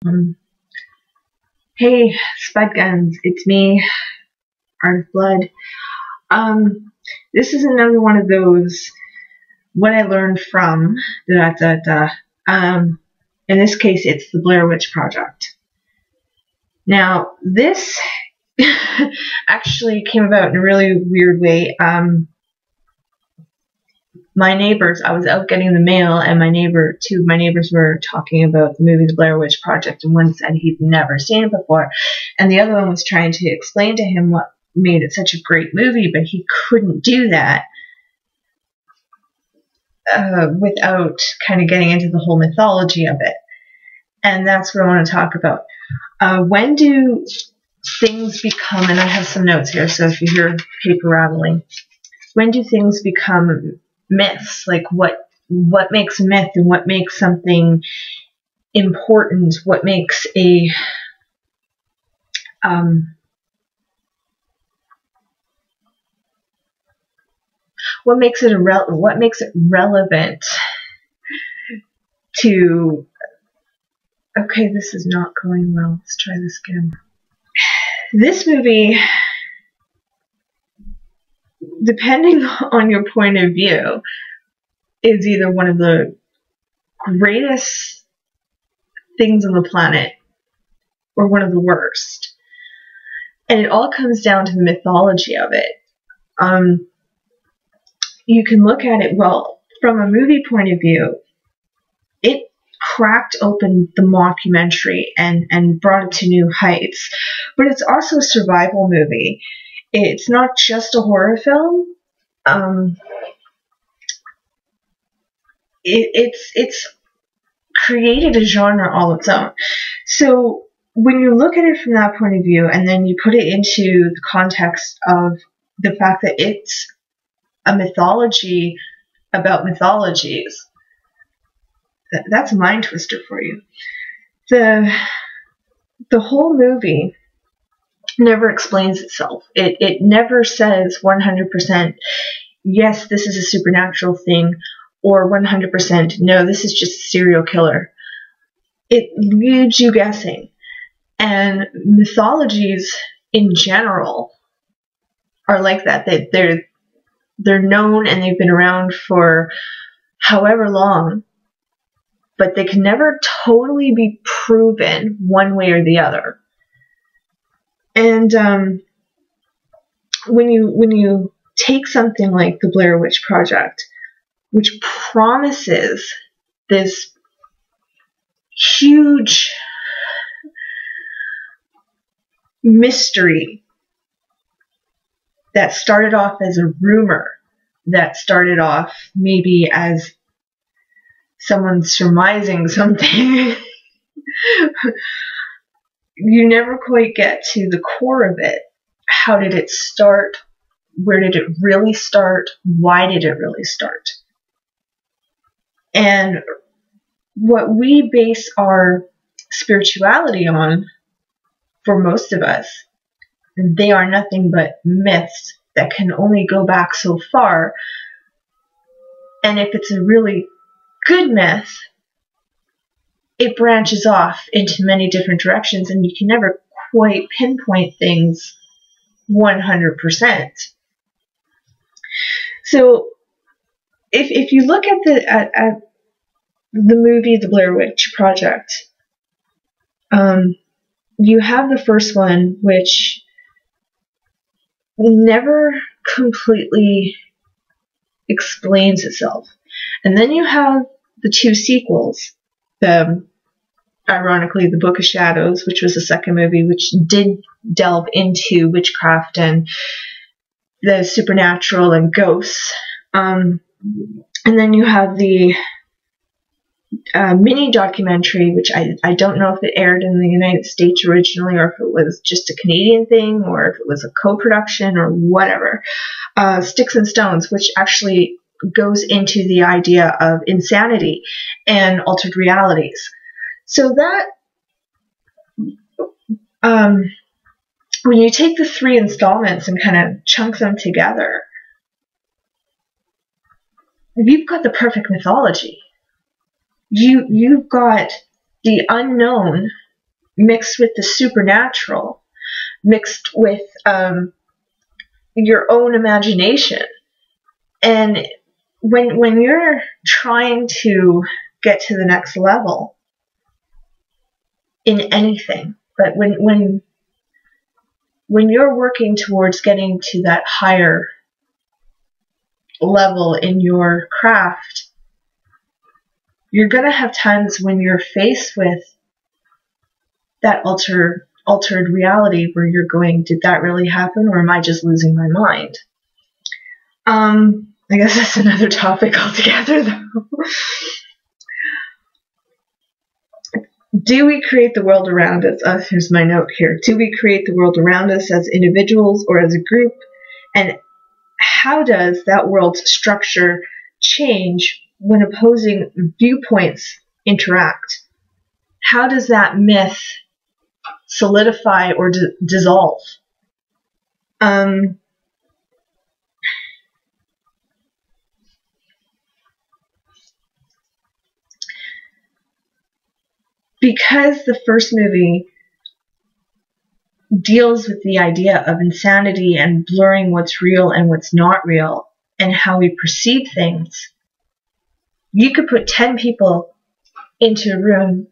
Um, hey, Spud Guns, it's me, Art of Blood. This is another one of those what I learned from da da da. In this case, it's the Blair Witch Project. Now, this actually came about in a really weird way. My neighbors, I was out getting the mail, and two of my neighbors were talking about the movie The Blair Witch Project, and one said he'd never seen it before, and the other one was trying to explain to him what made it such a great movie, but he couldn't do that without kind of getting into the whole mythology of it. And that's what I want to talk about. When do things become, and I have some notes here, so if you hear paper rattling, when do things become myths? Like what makes a myth, and what makes something important? What makes a what makes it relevant to? Okay, this is not going well. Let's try this again. This movie, depending on your point of view, is either one of the greatest things on the planet or one of the worst. And it all comes down to the mythology of it. You can look at it, well, from a movie point of view, it cracked open the mockumentary and brought it to new heights. But it's also a survival movie. It's not just a horror film. It's created a genre all its own. So when you look at it from that point of view, and then you put it into the context of the fact that it's a mythology about mythologies, that's a mind twister for you. The whole movie never explains itself. It never says 100%, yes, this is a supernatural thing, or 100%, no, this is just a serial killer. It leaves you guessing. And mythologies in general are like that. They're known, and they've been around for however long, but they can never totally be proven one way or the other. And when you take something like the Blair Witch Project, which promises this huge mystery that started off as a rumor, that started off maybe as someone surmising something, you never quite get to the core of it. How did it start? Where did it really start? Why did it really start? And what we base our spirituality on, for most of us, they are nothing but myths that can only go back so far. And if it's a really good myth, it branches off into many different directions, and you can never quite pinpoint things 100%. So if you look at the movie The Blair Witch Project, you have the first one, which never completely explains itself. And then you have the two sequels, ironically, The Book of Shadows, which was the second movie, which did delve into witchcraft and the supernatural and ghosts. And then you have the mini documentary, which I don't know if it aired in the United States originally, or if it was just a Canadian thing, or if it was a co-production or whatever. Sticks and Stones, which actually goes into the idea of insanity and altered realities. So that when you take the three installments and kind of chunk them together, you've got the perfect mythology. You've got the unknown mixed with the supernatural, mixed with your own imagination. And when you're trying to get to the next level in anything, but when you're working towards getting to that higher level in your craft, you're going to have times when you're faced with that altered reality where you're going, did that really happen, or am I just losing my mind? I guess that's another topic altogether, though. Do we create the world around us? Here's my note here. Do we create the world around us as individuals or as a group? And how does that world's structure change when opposing viewpoints interact? How does that myth solidify or dissolve? Because the first movie deals with the idea of insanity and blurring what's real and what's not real and how we perceive things, you could put 10 people into a room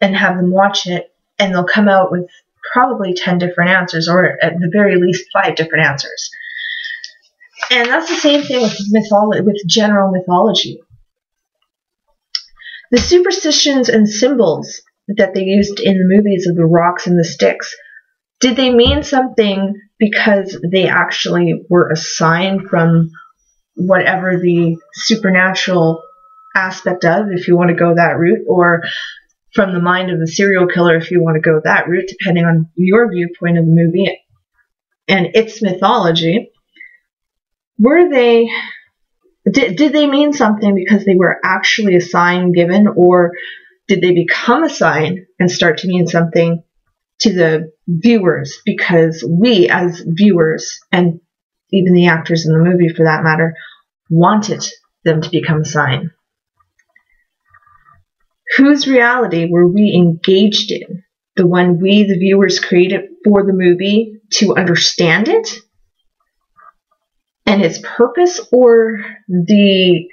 and have them watch it, and they'll come out with probably 10 different answers, or at the very least 5 different answers. And that's the same thing with general mythology. The superstitions and symbols that they used in the movies of the rocks and the sticks, did they mean something because they actually were a sign from whatever the supernatural aspect of, if you want to go that route, or from the mind of the serial killer, if you want to go that route, depending on your viewpoint of the movie and its mythology? Were they... Did they mean something because they were actually a sign given, or did they become a sign and start to mean something to the viewers because we as viewers, and even the actors in the movie for that matter, wanted them to become a sign? Whose reality were we engaged in? The one we, the viewers, created for the movie to understand it and its purpose, or the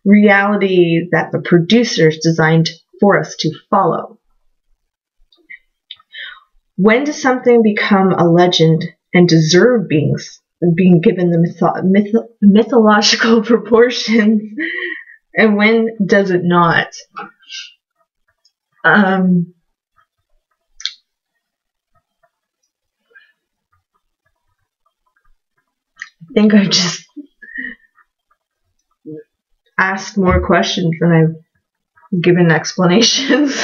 reality that the producers designed for us to follow? When does something become a legend and deserve being given the mythological proportions, and when does it not? I think I've just asked more questions than I've given explanations.